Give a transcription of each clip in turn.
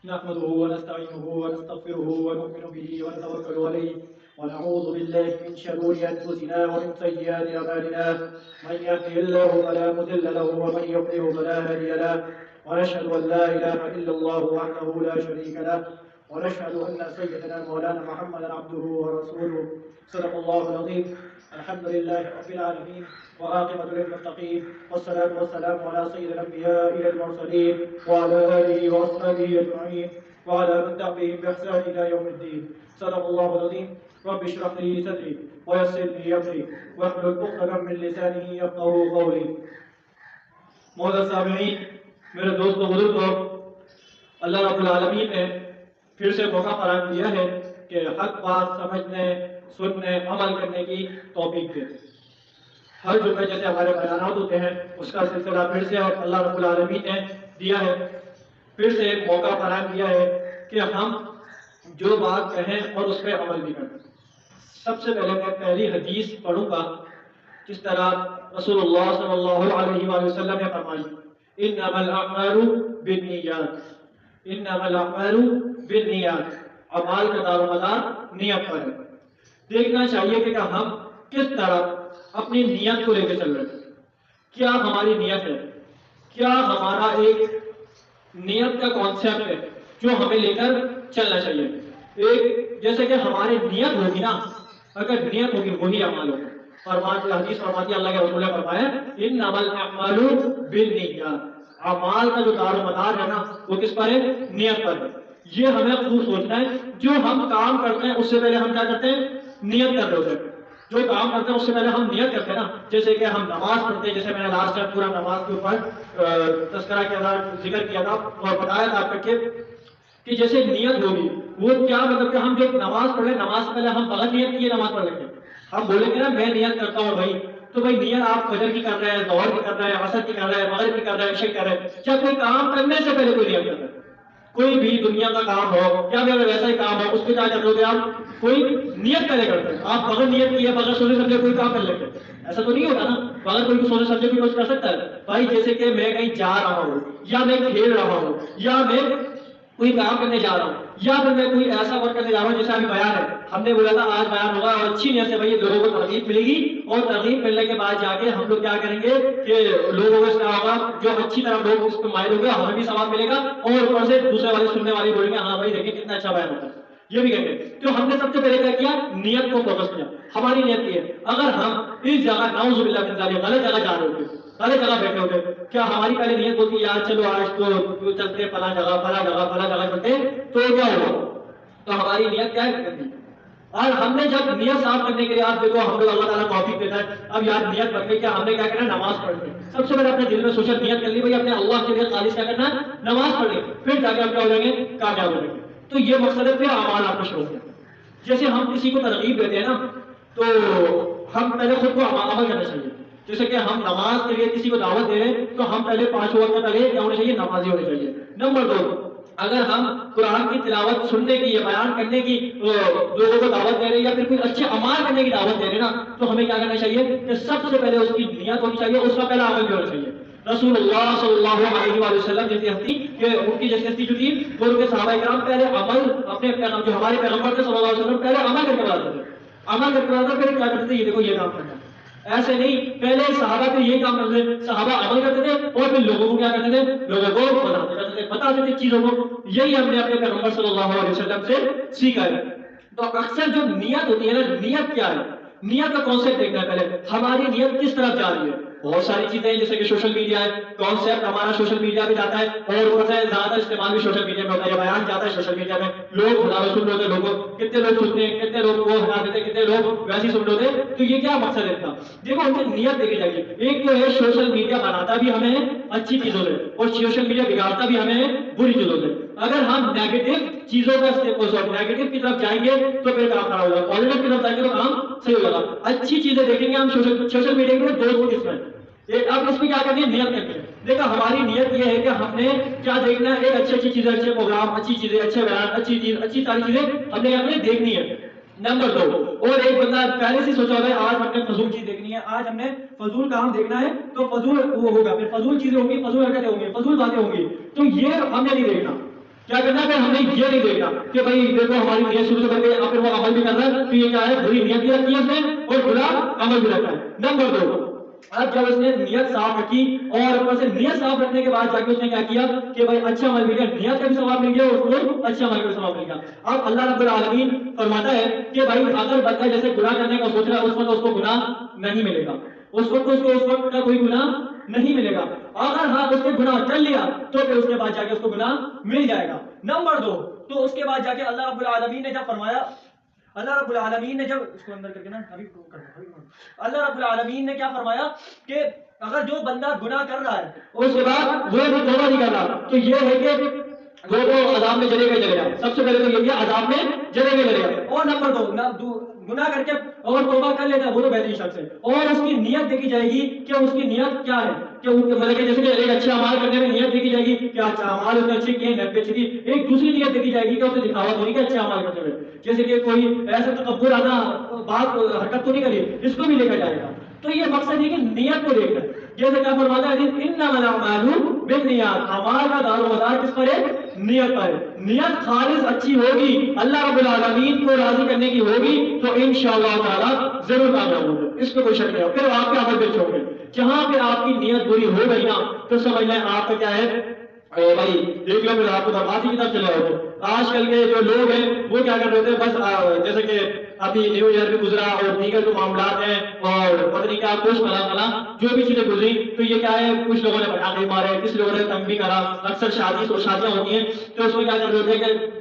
نحمده ونستعينه ونستغفره ونؤمن به ونتوكل عليه ونعوذ بالله من شرور أنفسنا ومن سيئات أعمالنا من يهده الله فلا مضل له ومن يضلل فلا هادي له ونشهد أن لا إله إلا الله وحده لا شريك له ونشهد أن سيدنا مولانا محمدا عبده ورسوله صدق الله العظيم. الحمد لله رب العالمين وعاقبة للمتقين والصلاة والسلام على سيد الأنبياء والمرسلين وعلى آله وأصحابه أجمعين وعلى من تبعهم بإحسان إلى يوم الدين. صدق الله العظيم. رب اشرح لي صدري ويسر لي أمري واحلل عقدة من لسانه يفقهوا قولي. معزز سامعین، میرے دوست و بزرگوں، اللہ رب العالمین نے پھر سے موقع فراہم کیا ہے کہ حق بات سمجھنے، سننے، عمل کرنے کی توفیق دے. ہر جمعے جیسے ہمارے بیانات ہوتے ہیں اس کا سلسلہ پھر سے اللہ رب العالمین نے دیا ہے، پھر سے ایک موقع فراہم کیا ہے کہ ہم جو بات کہیں اور اس پہ عمل بھی کریں. سب سے پہلے میں پہلی حدیث پڑھوں گا جس طرح رسول اللہ صلی اللہ علیہ وآلہ وسلم نے فرمائی، انما الاعمال بالنیات، انما الاعمال بالنیات، اعمال کا دار و مدار نیت پر ہے. دیکھنا چاہیے کہ ہم کس طرح اپنی نیت کو لے کے چل رہے ہیں. کیا ہماری نیت ہے؟ کیا ہمارا ایک نیت کا کانسیپٹ ہے جو ہمیں لے کر چلنا چاہیے؟ ایک جیسے کہ ہماری نیت ہوگی نا، اگر نیت ہوگی وہی عمل ہوگا. حدیث فرماتی ہے، اللہ کے رسول نے فرمایا انما الاعمال بالنیات، اعمال کا جو دار و مدار ہے نا وہ کس پر ہے؟ نیت پر ہے. یہ ہمیں خود سوچنا ہے. جو ہم کام کرتے ہیں اس سے پہلے ہم کیا کرتے ہیں؟ نیت کر رہے ہوتے ہیں. جو کام کرتے ہیں اس سے پہلے ہم نیت کرتے ہیں نا. جیسے کہ ہم نماز پڑھتے ہیں، جیسے میں نے لاسٹ ٹائم پورا نماز کے اوپر تذکرہ کیا تھا، ذکر کیا تھا اور بتایا تھا آپ کہ جیسے نیت ہوگی وہ کیا مطلب کہ ہم جو نماز پڑھ رہے ہیں، نماز سے پہلے ہم بغیر نیت کیے نماز پڑھ لیں گے. ہم بولیں گے نا میں نیت کرتا ہوں بھائی، تو بھائی نیت آپ فجر کی کر رہے ہیں، ظہر کی کر رہے ہیں، عصر کی کر رہے ہیں، مغرب کی کر رہے ہیں، عشاء کی کر رہے ہیں. کیا کوئی کام کرنے سے پہلے کوئی نیت کر رہے ہیں؟ کوئی بھی دنیا کا کام ہو یا پھر ویسا ہی کام ہو اس پہ کیا کر رہے آپ؟ کوئی نیت پہلے کرتے ہیں. آپ بغیر نیت کیے، بغیر سوچے سمجھے کوئی کام کر لیتے ہیں؟ ایسا تو نہیں ہوتا نا. بغیر کوئی سوچے سمجھے کوئی کچھ کر سکتا ہے بھائی؟ جیسے کہ میں کہیں جا رہا ہوں یا میں کھیل رہا ہوں یا میں کوئی کام کرنے جا رہا ہوں یا پھر میں کوئی ایسا ورک کرنے جا رہا ہوں جیسے ابھی بیان ہے. ہم نے بولا تھا آج بیان ہوگا اور اچھی نیت سے بھائی لوگوں کو ترغیب ملے گی اور ترغیب ملنے کے بعد جا کے ہم لوگ کیا کریں گے کہ لوگوں کو اس کا ہوگا، جو اچھی طرح لوگ اس کو مائل ہو گئے ہمیں بھی ثواب ملے گا اور اوپر سے دوسرے والے سننے والے بولیں گے ہاں بھائی دیکھیں کتنا اچھا بیان ہوتا ہے. یہ بھی کہیں گے. تو ہم نے سب سے پہلے کیا کیا؟ نیت کو فوکس کیا. ہماری نیت کی ہے. اگر ہم اس جگہ نعوذ باللہ من ذالک غلط جگہ جا رہے ہوتے، غلط جگہ بیٹھے ہوتے، کیا ہماری پہلے نیت ہوتی یار چلو آج تو چلتے فلاں جگہ فلاں جگہ فلاں جگہ چلتے، تو کیا ہوگا؟ تو ہماری نیت کیا ہے کرنی. اور ہم نے جب نیت صاف کرنے کے لیے آپ دیکھو ہم لوگ اللہ تعالیٰ توفیق دیتا ہے. اب یار نیت بن گئی، کیا ہم نے کیا کرنا؟ نماز پڑھنی. سب سے پہلے اپنے دل میں سوچا نیت کر لی بھائی اپنے اللہ کے لیے خالص کیا کرنا ہے؟ نماز پڑھنی. پھر جا کے ہم کیا ہو جائیں گے؟ کامیاب ہو جائیں گے. تو یہ مقصد ہے. پھر اعمال آپ کو شروع ہوتے ہیں. جیسے ہم کسی کو ترغیب دیتے ہیں نا تو ہم پہلے خود کو عمل کرنا چاہیے. جیسے کہ ہم نماز کے لیے کسی کو دعوت دے رہے ہیں تو ہم پہلے 5 وقت پہلے کیا ہونے چاہیے؟ نمازی ہونے چاہیے. نمبر 2، اگر ہم قرآن کی تلاوت سننے کی یا بیان کرنے کی لوگوں کو دعوت دے رہے ہیں یا پھر کوئی اچھے اعمال کرنے کی دعوت دے رہے ہیں نا تو ہمیں کیا کرنا چاہیے کہ سب سے پہلے اس کی نیت ہونی چاہیے، اس کا پہلا عمل بھی ہونا چاہیے. رسول اللہ صلی اللہ علیہ وآلہ وسلم جیسی ہستی کہ ان کی جیسی ہستی جو تھی وہ ان کے صحابہ کرام پہلے عمل اپنے جو ہمارے پیغمبر تھے صلی اللہ علیہ وسلم پہلے عمل کر کے بتاتے تھے. عمل کر کے بتاتے پھر کیا کرتے تھے؟ یہ دیکھو یہ کام کرنا. ایسے نہیں پہلے صحابہ پھر یہ کام کرتے تھے، صحابہ عمل کرتے تھے اور پھر لوگوں کو کیا کرتے تھے؟ لوگوں کو بتاتے تھے چیزوں کو. یہی ہم نے اپنے پیغمبر صلی اللہ علیہ وسلم سے سیکھا ہے. تو اکثر جو نیت ہوتی ہے نا، نیت کیا ہے؟ نیت کا کانسیپٹ دیکھنا ہے پہلے. ہماری نیت کس طرف جا رہی ہے؟ بہت ساری چیزیں ہیں جیسے کہ سوشل میڈیا ہے، کانسیپٹ ہمارا سوشل میڈیا پہ جاتا ہے اور اوپر سے زیادہ استعمال بھی سوشل میڈیا میں ہوتا ہے. بیان جاتا ہے سوشل میڈیا میں، لوگ خدا رسول ہوتے ہیں، لوگوں کتنے لوگ سنتے ہیں، کتنے لوگ وہ ہٹا دیتے ہیں، کتنے لوگ ویسے ہی سن ہوتے ہیں. تو یہ کیا مقصد ہے اس کا؟ دیکھو ہم سے نیت دیکھی جائے گی. ایک جو ہے سوشل میڈیا بناتا بھی ہمیں اچھی چیزوں سے اور سوشل میڈیا بگاڑتا بھی ہمیں بری چیزوں سے. اگر ہم نیگیٹو چیزوں کا نیگیٹو کی طرف جائیں گے تو پھر کام خراب ہوگا، پازیٹو کی طرف جائیں گے تو کام صحیح ہوگا. اچھی چیزیں دیکھیں گے ہم سوشل میڈیا میں 2 قسم ہے. اب اس میں کیا کرنی ہے؟ نیت کرنی ہے. دیکھا ہماری نیت یہ ہے کہ ہم نے کیا دیکھنا ہے؟ ایک اچھی چیزیں، اچھے پروگرام، اچھی چیزیں، اچھے بیان، اچھی چیز، اچھی ساری چیزیں ہم نے یہاں پہ دیکھنی ہے. نمبر 2، اور ایک بندہ پہلے سے سوچا ہوگا آج ہم نے فضول چیز دیکھنی ہے، آج ہم نے فضول کام دیکھنا ہے تو فضول وہ ہوگا، پھر فضول چیزیں ہوں گی، فضول حرکتیں ہوں گی، فضول باتیں ہوں گی. تو یہ ہم نے نہیں دیکھنا. کیا کرنا ہے؟ ہم نے یہ نہیں دیکھنا کہ بھائی دیکھو ہماری نیت شروع سے بن گئی، پھر وہ عمل بھی کر رہا ہے، تو یہ کیا ہے؟ بری نیت بھی رکھی ہے اس نے اور برا عمل بھی رکھا ہے۔ نمبر 2، اب جب اس نے نیت صاف رکھی اور اوپر سے نیت صاف رکھنے کے بعد جا کے اس نے کیا کیا کہ بھائی اچھا عمل مل گیا، نیت کا بھی ثواب مل گیا، اس کو اچھا عمل کا بھی ثواب مل گیا۔ اب اللہ رب العالمین فرماتا ہے کہ بھائی اگر بندہ جیسے گناہ کرنے کا سوچ رہا ہے، اس وقت اس کو گناہ نہیں ملے گا، اس وقت اس کو اس وقت کا کوئی گناہ نہیں ملے گا۔ اگر ہاں اس نے گناہ کر لیا تو پھر اس کے بعد جا کے اس کو گناہ مل جائے گا۔ نمبر 2، تو اس کے بعد جا کے اللہ رب العالمین نے جب فرمایا، اللہ رب العالمین نے جب اس کو اندر کر کے نا اللہ رب العالمین نے کیا فرمایا کہ اگر جو بندہ گناہ کر رہا ہے اس کے بعد وہ بھی توبہ نہیں کر رہا، تو یہ ہے کہ وہ تو عذاب میں جلے گا۔ سب سے پہلے تو یہ عذاب میں جلے گا۔ اور نمبر 2، گناہ کر کے اور توبہ کر لیتا ہے وہ تو بہترین شخص ہے، اور اس کی نیت دیکھی جائے گی کہ اس کی نیت کیا ہے، کہ مطلب کہ جیسے کہ ایک اچھا اعمال کرنے میں نیت دیکھی جائے گی کہ اچھا اعمال اس نے اچھے کیے، نیت اچھی تھی۔ ایک دوسری نیت دیکھی جائے گی کہ اسے دکھاوا تو نہیں کہ اچھے اعمال کرتے ہوئے، جیسے کہ کوئی ایسا تکبر آنا بات حرکت تو نہیں کری، اس کو بھی لے کر جائے گا۔ تو یہ مقصد ہے کہ نیت کو دیکھنا، جیسے کیا فرماتا ہے انما الاعمال بالنیات، اعمال کا دار و مدار کس پر ہے؟ نیت پر ہے۔ نیت خالص اچھی ہوگی، اللہ رب العالمین کو راضی کرنے کی ہوگی تو انشاءاللہ تعالی ضرور کامیاب ہوگا، اس میں کوئی شک نہیں ہے۔ پھر آپ کے عمل پہ چھوڑ گے، جہاں پہ آپ کی نیت بری ہو گئی نا تو سمجھ لیں آپ کا کیا ہے بھائی دیکھ لو، پھر آپ کو بربادی کی طرف چلے ہوتے۔ آج کل کے جو لوگ ہیں وہ کیا کر رہے تھے، بس جیسے کہ ابھی نیو ایئر بھی گزرا اور دیگر جو معاملات ہیں اور پتہ نہیں کیا کچھ فلاں جو بھی چیزیں گزری، تو یہ کیا ہے کچھ لوگوں نے پٹاخے مارے، کچھ لوگوں نے تنگ بھی کرا۔ اکثر شادیاں ہوتی ہیں تو اس میں کیا کر رہے تھے کہ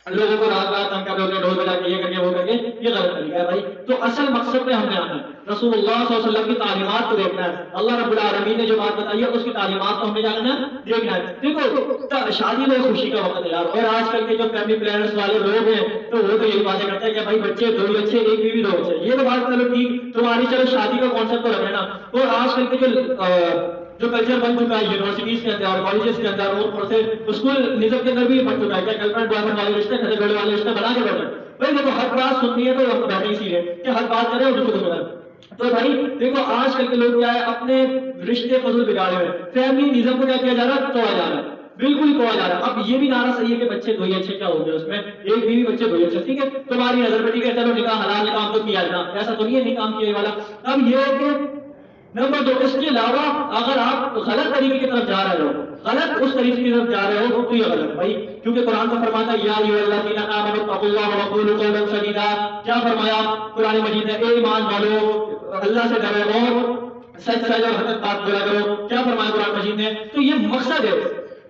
لوگوں کو رات رات تنگ کر رہے ہوتے ہیں، ڈھول بجا کے یہ کر کے وہ کر کے، یہ غلط طریقہ ہے بھائی۔ تو اصل مقصد پہ ہم نے آنا ہے، رسول اللہ صلی اللہ علیہ وسلم کی تعلیمات کو دیکھنا ہے، اللہ رب العالمین نے جو بات بتائی ہے اس کی تعلیمات کو ہم نے جاننا دیکھنا ہے۔ دیکھو شادی میں خوشی کا وقت ہے یار، اور آج کل کے جو فیملی پلانرز والے لوگ ہیں تو وہ تو یہی باتیں کرتے ہیں کہ بھائی بچے 2 بچے، 1 بیوی 2 بچے، یہ تو بات چلو ٹھیک تمہاری، چلو شادی کا کانسیپٹ تو رکھنا۔ اور آج کل کے جو کلچر بن چکا ہے یونیورسٹیز کے اندر، کالجز کے اندر، اور سے اسکول نظم کے اندر بھی بن چکا ہے کہ گرل فرینڈ بوائے فرینڈ والے رشتے، گھر گھر والے رشتے بنا کے بیٹھے بھائی۔ دیکھو ہر بات سننی ہے تو بیٹھے اسی ہے کہ ہر بات کرے اور دوسرے کو سنائے۔ تو بھائی دیکھو آج کل کے لوگ کیا ہے اپنے رشتے فضول بگاڑے ہوئے، فیملی نظم کو کیا کیا جا رہا ہے؟ توڑا جا رہا ہے، بالکل ہی توڑا جا رہا ہے۔ اب یہ بھی نعرہ صحیح ہے کہ بچے 2 ہی اچھے، کیا ہو گیا اس میں، 1 بیوی بچے 2 ہی اچھے، ٹھیک ہے تمہاری نظر میں، ٹھیک ہے چلو نکاح حلال نکاح تو کیا جانا، ایسا تو نہیں ہے نکاح کیے والا۔ اب یہ ہے کہ نمبر 2، اس کے علاوہ اگر آپ غلط طریقے کی طرف جا رہے ہو، غلط اس طریقے کی طرف جا رہے ہو تو یہ غلط ہے بھائی، کیونکہ قرآن کا فرماتا ہے یا ایھا الذین آمنوا اتقوا اللہ وقولوا قولا سدیدا۔ کیا فرمایا قرآن مجید نے؟ اے ایمان والو اللہ سے ڈرو اور سچ اور حق بات بولا کرو۔ کیا فرمایا قرآن مجید نے؟ تو یہ مقصد ہے۔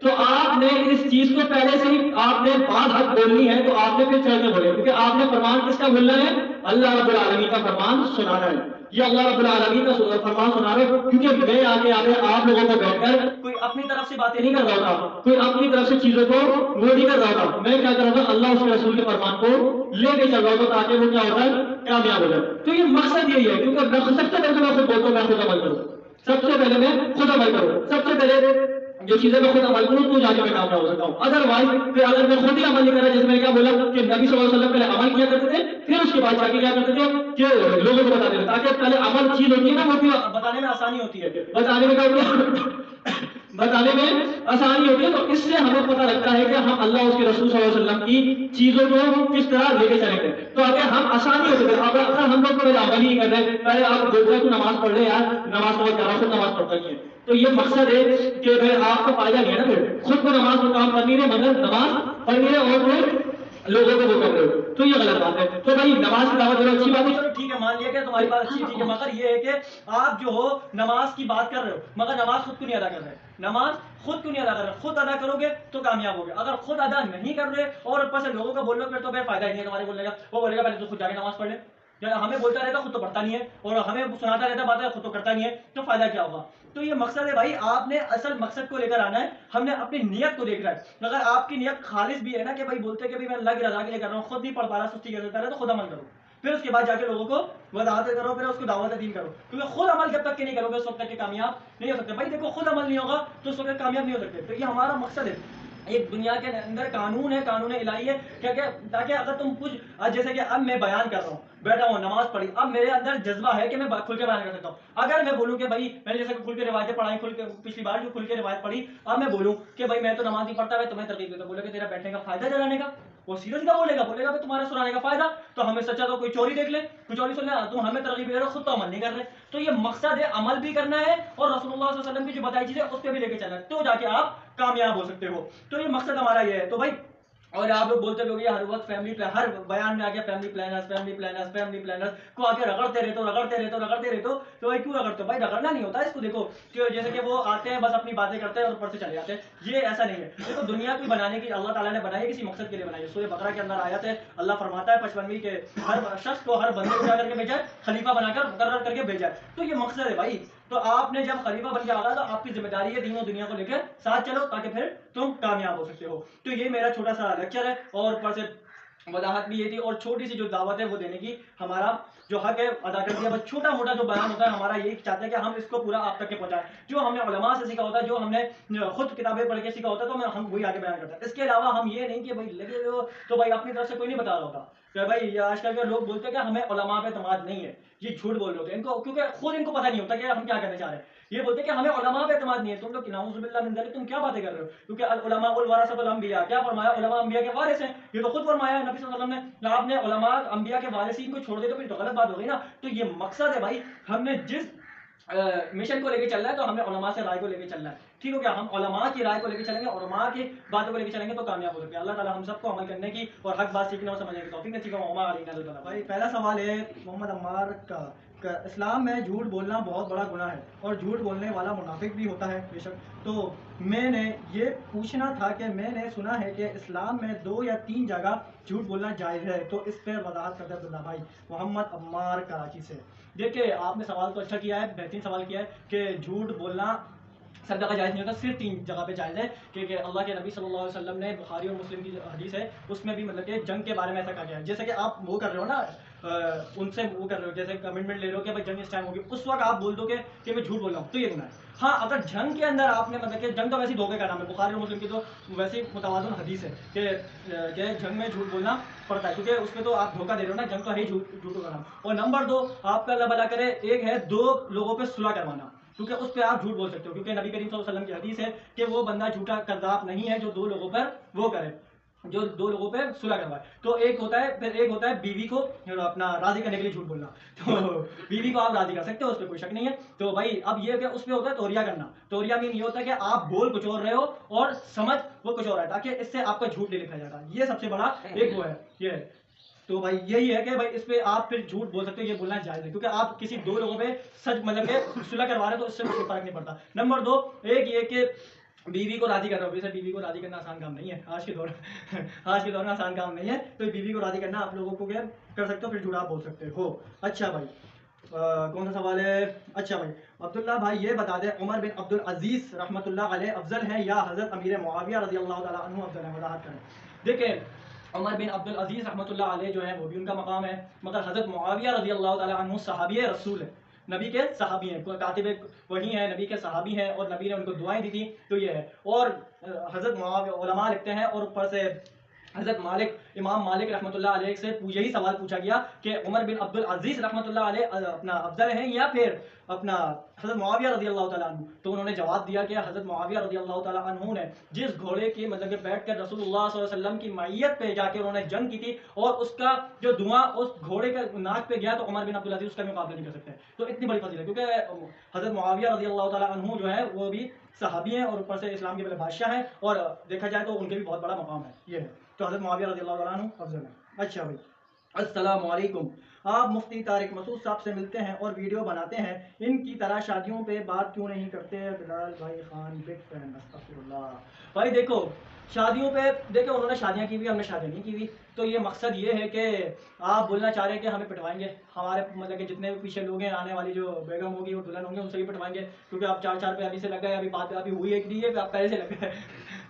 تو آپ نے اس چیز کو پہلے سے ہی آپ نے بات حق بولنی ہے تو آپ نے پھر چڑھ کے بولے، کیونکہ آپ نے فرمان کس کا بولنا ہے؟ اللہ رب العالمین کا فرمان سنانا ہے، یہ اللہ رب العالمین کا فرمان سنا رہے ہو۔ کیونکہ میں آگے آپ لوگوں کو بیٹھ کر کوئی اپنی طرف سے باتیں نہیں کر رہا تھا، کوئی اپنی طرف سے چیزوں کو وہ نہیں کر رہا تھا، میں کیا کر رہا تھا؟ اللہ اس کے رسول کے فرمان کو لے کے چل رہا تھا تاکہ وہ کیا ہوتا ہے؟ کامیاب ہو جائے۔ تو یہ مقصد یہی ہے، کیونکہ سب سے پہلے میں خود بولتا ہوں میں خود عمل کروں، سب سے پہلے میں خود عمل کروں، سب سے پہلے جو چیزیں میں خود عمل کروں تو جا کے میں کامیاب ہو سکتا ہوں۔ ادروائز پھر اگر میں خود ہی عمل نہیں کر رہا، جیسے میں کیا بولا کہ نبی صلی اللہ علیہ وسلم پہلے عمل کیا کرتے تھے، پھر اس کے بعد جا کے کیا کرتے تھے کہ لوگوں کو بتاتے تھے، تاکہ پہلے عمل چیز ہوتی ہے نا وہ بتانے میں آسانی ہوتی ہے، بتانے میں کیا ہوتی ہے بتانے میں آسانی ہوتی ہے۔ تو اس سے ہمیں پتہ لگتا ہے کہ ہم اللہ اس کے رسول صلی اللہ علیہ وسلم کی چیزوں کو کس طرح لے کے چلیں گے، تو اگر ہم آسانی ہوتی ہے۔ اگر ہم لوگ پہلے عمل ہی نہیں کر رہے، پہلے آپ بولتے ہیں تو نماز پڑھ لے یار، نماز پڑھ کر خود نماز پڑھتا نہیں ہے، تو یہ مقصد ہے کہ پھر آپ کو فائدہ نہیں ہے نا، پھر خود کو نماز کو کام کرنی ہے مگر نماز پڑھنی ہے اور پھر لوگوں کو وہ کر رہے ہو، تو یہ غلط بات ہے۔ تو بھائی نماز کی دعوت اچھی بات ہے، چلو ٹھیک ہے مان لیا کہ تمہاری بات اچھی ٹھیک ہے، مگر یہ ہے کہ آپ جو ہو نماز کی بات کر رہے ہو مگر نماز خود کو نہیں ادا کر رہے، نماز خود کیوں نہیں ادا کر رہے؟ خود ادا کرو گے تو کامیاب ہوگے، اگر خود ادا نہیں کر رہے اور اوپر سے لوگوں کو بول رہے ہو پھر تو پھر فائدہ ہی نہیں ہے تمہارے بولنے کا، وہ بولے گا پہلے تو خود جا کے نماز پڑھ لے، ہمیں بولتا رہتا خود تو پڑھتا نہیں ہے اور ہمیں سناتا رہتا باتیں خود تو کرتا نہیں ہے، تو فائدہ کیا ہوگا؟ تو یہ مقصد ہے بھائی، آپ نے اصل مقصد کو لے کر آنا ہے، ہم نے اپنی نیت کو دیکھنا ہے۔ اگر آپ کی نیت خالص بھی ہے نا کہ بھائی بولتے کہ میں اللہ کی رضا کے لیے کر رہا ہوں، خود نہیں پڑھ پا رہا، سستی کرتا رہا، تو خود عمل کرو، پھر اس کے بعد جا کے لوگوں کو وضاحت کرو، پھر اس کو دعوت دین کرو، کیونکہ خود عمل جب تک کہ نہیں کرو گے اس وقت تک کہ کامیاب نہیں ہو سکتے۔ بھائی دیکھو خود عمل نہیں ہوگا تو اس وقت کامیاب نہیں ہو سکتے، تو یہ ہمارا مقصد ہے ایک دنیا کے اندر قانون ہے، قانون الہی ہے کہ تاکہ اگر تم کچھ جیسے کہ اب میں بیان کر رہا ہوں، بیٹھا ہوں نماز پڑھی، اب میرے اندر جذبہ ہے کہ میں کھل کے بیان کر سکتا ہوں. اگر میں بولوں کہ بھائی میں نے جیسے کھل کے روایتیں پڑھائی، کھل کے پچھلی بار جو کھل کے روایت پڑھی، اب میں بولوں کہ بھائی میں تو نماز نہیں پڑھتا، میں تمہیں ترغیب دیتا ہوں، بولے کہ تیرا بیٹھنے کا فائدہ جلانے کا، وہ سیدھا سیدھا بولے گا بھائی تمہارا سنانے کا فائدہ. تو ہمیں سچا تو کوئی چوری دیکھ لے، کوئی چوری سن لے، تم ہمیں ترغیب دے رہے ہو، خود تو عمل نہیں کر رہے. تو یہ مقصد ہے، عمل بھی کرنا ہے اور رسول اللہ صلی اللہ علیہ وسلم کی جو بتائی چیزیں اس پہ بھی لے کے چلنا ہے، تو جا کے آپ کامیاب ہو سکتے ہو. تو یہ مقصد ہمارا یہ ہے. تو بھائی اور آپ لوگ بولتے بھی ہر وقت فیملی پلان، ہر بیان میں آ کے family planners family planners family planners کو آ کے رگڑتے رہتے ہو رگڑتے رہتے ہو رگڑتے رہتے ہو. تو بھائی کیوں رگڑتے ہو؟ بھائی رگڑنا نہیں ہوتا ہے اس کو. دیکھو کہ جیسے کہ وہ آتے ہیں بس اپنی باتیں کرتے ہیں اور اوپر سے چلے جاتے ہیں، یہ ایسا نہیں ہے. دیکھو دنیا کو بنانے کی اللہ تعالیٰ نے بنائی کسی مقصد کے لیے بنائی ہے. سورہ بقرہ کے اندر آیت ہے، اللہ فرماتا ہے 55ویں کے ہر شخص کو، ہر بندے کو جا کر کے بھیجا ہے، خلیفہ بنا کر مقرر کر کے بھیجا ہے. تو یہ مقصد ہے بھائی. تو آپ نے جب خلیفہ بن کے آ رہا تو آپ کی ذمہ داری ہے دین و دنیا کو لے کر ساتھ چلو تاکہ پھر تم کامیاب ہو سکتے ہو. تو یہ میرا چھوٹا سا لیکچر ہے اور اوپر سے وضاحت بھی یہ تھی اور چھوٹی سی جو دعوت ہے وہ دینے کی ہمارا جو حق ہے ادا کر دیا. بس چھوٹا موٹا جو بیان ہوتا ہے ہمارا یہی چاہتے ہیں کہ ہم اس کو پورا آپ تک کے پہنچائیں. جو ہم نے علماء سے سیکھا ہوتا ہے، جو ہم نے خود کتابیں پڑھ کے سیکھا ہوتا ہے، تو ہم وہی آگے بیان کرتے ہیں. اس کے علاوہ ہم یہ نہیں کہ بھائی لگے ہوئے ہو تو بھائی اپنی طرف سے کوئی نہیں بتا رہا ہوتا کہ بھائی آج کل کے لوگ بولتے ہیں کہ ہمیں علماء پہ اعتماد نہیں ہے. یہ جھوٹ بول رہے ہوتے ہیں ان کو، کیونکہ خود ان کو پتہ نہیں ہوتا کہ ہم کیا کرنے چاہ رہے ہیں. یہ بولتے ہیں کہ ہمیں علماء پہ اعتماد نہیں ہے. تم لوگ نعوذ باللہ من ذلک، تم کیا باتیں کر رہے ہو؟ کیونکہ العلماء الورثۃ الانبیاء، کیا فرمایا؟ علماء انبیاء کے وارث ہیں. یہ تو خود فرمایا ہے نبی صلی اللہ علیہ وسلم نے. آپ نے علماء انبیاء کے وارثین کو چھوڑ دے تو پھر تو غلط بات ہو گئی نا. تو یہ مقصد ہے بھائی، ہم نے جس مشن کو لے کے چلنا ہے تو ہمیں علماء سے رائے کو لے کے چلنا ہے. ٹھیک ہو گیا؟ ہم علماء کی رائے کو لے کے چلیں گے، علماء کی باتوں کو لے کے چلیں گے تو کامیاب ہو سکتے ہیں. اللہ تعالیٰ ہم سب کو عمل کرنے کی اور حق بات سیکھنے اور سمجھنے کی توفیق نصیب فرمائے. عمر علی نظر. بھائی پہلا سوال ہے محمد عمار کا، اسلام میں جھوٹ بولنا بہت بڑا گناہ ہے اور جھوٹ بولنے والا منافق بھی ہوتا ہے بے شک. تو میں نے یہ پوچھنا تھا کہ میں نے سنا ہے کہ اسلام میں 2 یا 3 جگہ جھوٹ بولنا جائز ہے، تو اس پہ وضاحت کرتے عبداللہ بھائی. محمد عمار کراچی سے. دیکھیں آپ نے سوال تو اچھا کیا ہے، بہترین سوال کیا ہے کہ جھوٹ بولنا سب جگہ جائز نہیں ہوتا، صرف 3 جگہ پہ جائز ہے. کہ اللہ کے نبی صلی اللہ علیہ وسلم نے، بخاری اور مسلم کی حدیث ہے اس میں بھی مطلب کہ جنگ کے بارے میں ایسا کہا گیا ہے. جیسے کہ آپ وہ کر رہے ہو نا، ان سے وہ کر رہے ہو جیسے کمٹمنٹ لے رہے ہو کہ بھائی جنگ اس ٹائم ہوگی، اس وقت آپ بول دو کہ میں جھوٹ بول رہا ہوں تو یہ گناہ ہے. ہاں اگر جنگ کے اندر آپ نے مطلب کہ جنگ تو ویسے دھوکے کا نام ہے، بخاری اور مسلم کی تو ویسے متوازن حدیث ہے کہ جنگ میں جھوٹ بولنا پڑتا ہے کیونکہ اس میں تو آپ دھوکہ دے رہے ہو نا، جنگ تو ہے ہی جھوٹوں کا نام. اور نمبر 2 آپ کا اللہ بھلا کرے، ایک ہے 2 لوگوں پہ صلح کروانا، کیونکہ اس پہ آپ جھوٹ بول سکتے ہو. کیونکہ نبی کریم صلی اللہ علیہ وسلم کی حدیث ہے کہ وہ بندہ جھوٹا کذاب نہیں ہے جو 2 لوگوں پر وہ کرے، جو 2 لوگوں پہ صلح کروائے. تو ایک ہوتا ہے، پھر ایک ہوتا ہے بیوی کو اپنا راضی کرنے کے لیے جھوٹ بولنا. تو بیوی کو آپ راضی کر سکتے ہو، اس پہ کوئی شک نہیں ہے. تو بھائی اب یہ کہ اس پہ ہوتا ہے توریہ کرنا. توریہ مین یہ ہوتا ہے کہ آپ بول کچھ اور رہے ہو اور سمجھ وہ کچھ اور ہے، تاکہ اس سے آپ کا جھوٹ نہیں لکھا جاتا. یہ سب سے بڑا ایک وہ ہے یہ. تو بھائی یہی ہے کہ بھائی اس پہ آپ پھر جھوٹ بول سکتے ہو، یہ بولنا جائز ہے کیونکہ آپ کسی 2 لوگوں پہ سچ مطلب کہ صلح کروا رہے ہیں تو اس سے کوئی فرق نہیں پڑتا. نمبر 2 ایک یہ کہ بیوی کو راضی کر رہا ہو. ویسے بیوی کو راضی کرنا آسان کام نہیں ہے آج کے دور میں آسان کام نہیں ہے. تو بیوی کو راضی کرنا آپ لوگوں کو کیا کر سکتے ہو، پھر جھوٹ آپ بول سکتے ہو. اچھا بھائی کون سا سوال ہے؟ اچھا بھائی عبداللہ بھائی یہ بتا دیں عمر بن عبد العزیز رحمۃ اللہ علیہ افضل ہے یا حضرت امیر معاویہ رضی اللہ تعالیٰ عنہ افضل ہے؟ وضاحت کریں. دیکھیں عمر بن عبد العزیز رحمۃ اللہ علیہ جو ہے وہ بھی ان کا مقام ہے، مگر حضرت معاویہ رضی اللہ تعالیٰ عنہ صحابی رسول ہے، نبی کے صحابی ہیں، کاتب وحی ہیں، نبی کے صحابی ہیں اور نبی نے ان کو دعائیں دی تھیں. تو یہ ہے. اور حضرت معاویہ علماء لکھتے ہیں اور اوپر سے حضرت مالک، امام مالک رحمۃ اللہ علیہ سے یہی سوال پوچھا گیا کہ عمر بن عبد العزیز رحمۃ اللہ علیہ اپنا افضل ہیں یا پھر اپنا حضرت معاویہ رضی اللہ تعالیٰ عنہ. تو انہوں نے جواب دیا کہ حضرت معاویہ رضی اللہ تعالیٰ عنہ نے جس گھوڑے کی مطلب کہ بیٹھ کر رسول اللہ صلی اللہ علیہ وسلم کی معیت پہ جا کے انہوں نے جنگ کی تھی اور اس کا جو دھواں اس گھوڑے کے ناک پہ گیا تو عمر بن عبد العزیز اس کا مقابلہ نہیں کر سکتے. تو اتنی بڑی فضیلت ہے کیونکہ حضرت معاویہ رضی اللہ تعالیٰ عنہ جو ہے وہ بھی صحابی ہیں اور اوپر سے اسلام کے بڑے بادشاہ ہیں اور دیکھا جائے تو ان کے بھی بہت بڑا مقام ہے. یہ ہے. تو حضرت معاویہ رضی اللہ عنہ افضل ہے. اچھا بھائی السلام علیکم، آپ مفتی طارق مسعود صاحب سے ملتے ہیں اور ویڈیو بناتے ہیں، ان کی طرح شادیوں پہ بات کیوں نہیں کرتے؟ بلال بھائی خان بگ فین. استغفر اللہ. بھائی دیکھو شادیوں پہ دیکھو انہوں نے شادیاں کی ہوئی، ہم نے شادیاں نہیں کی ہوئی. تو یہ مقصد یہ ہے کہ آپ بولنا چاہ رہے ہیں کہ ہمیں پٹوائیں گے، ہمارے مطلب کہ جتنے بھی پیچھے لوگ ہیں، آنے والی جو بیگم ہوگی اور دلہن ہوں گے ان سے بھی پٹوائیں گے کیونکہ آپ 4 پہ ابھی سے لگ گئے، ابھی بات ابھی ہوئی ہے کہ نہیں ہے آپ پہلے سے لگ گئے.